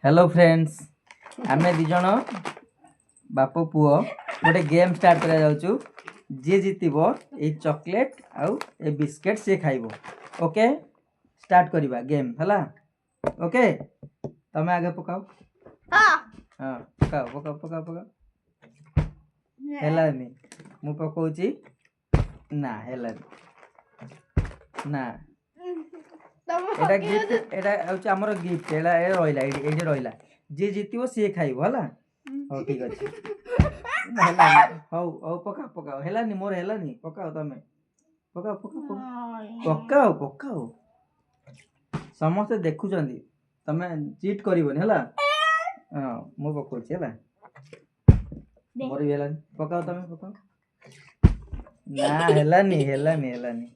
Hello friends आमे दी जण बाप पुओ गोटे गेम स्टार्ट करा जाउछु जे जीतिबो ए चॉकलेट आउ ए बिस्किट से खाइबो। ओके स्टार्ट करिबा गेम हला। ओके तमे आगे पकाओ। हां हां पकाओ पकाओ पकाओ पकाओ। हेलानी मु पकाउची ना हेलानी ना एटा गिफ्ट एटा होची हमर गिफ्ट एला ए रोइला एडी रोइला जे जीतिबो से खाइबो हला। हो ठीक अछि हेलानी हो पकाओ पकाओ हेलानी मोर हेलानी पकाओ तमे पकाओ पकाओ पकाओ पकाओ समस्त देखु जंदी तमे चीट करिवनी हला। हां मु पकाउची हला मोर हेलानी पकाओ तमे पकाओ ना हेलानी हेलानी हेलानी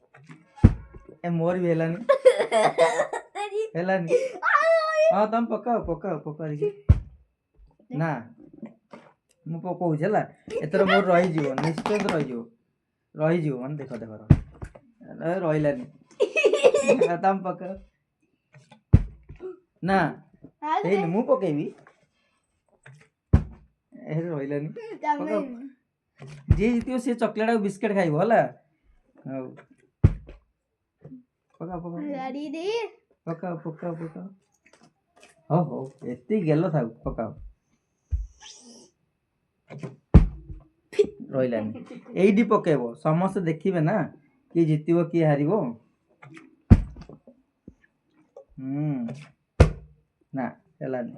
ए मोर भी हेलानी हेलानी हां तम पकाओ पकाओ पकाओ देखि ना मु पकाउछी हला एतर मोर रही जीव निश्चित रही जीव मन देखो देखो रहिलानी तम पकाओ ना हेई मु पकेबी ए रहिलानी पकाओ जे जीतियो से चॉकलेट और बिस्किट खाइबो हला। हां पकाओ पकाओ रेडी दे पकाओ पकाओ पकाओ हो एती गेलो थाउ पकाओ रोइलानी एडी पकेबो समस्त देखिबे ना कि जीतिबो कि हारिबो। ना हेलानी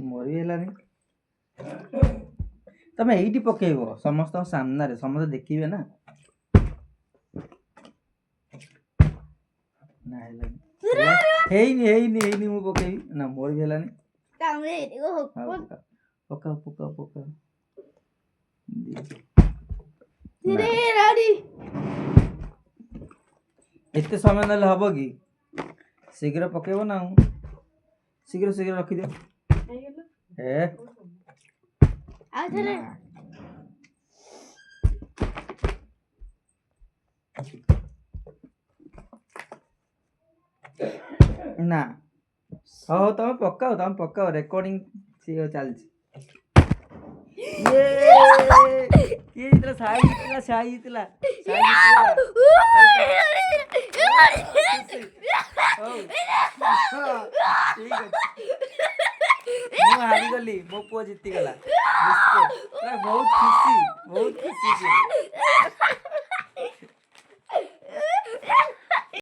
मोरी हेलानी तमे एडी पकेबो समस्त सामने रे समस्त देखिबे ना ना हेलानी हेइनी मु पकेबी ना मोर भी हेलानी तमे एडीको पकाओ पकाओ पकाओ धीरे रेडी एते समय नले हबो कि शीघ्र पकेबो ना शीघ्र शीघ्र रखि दियो ए आ चले ना हो तमे पकाओ रिकॉर्डिंग से चलछि ये इतना साई इतला हारी गली मो पुआ जीती गला बहुत खुशी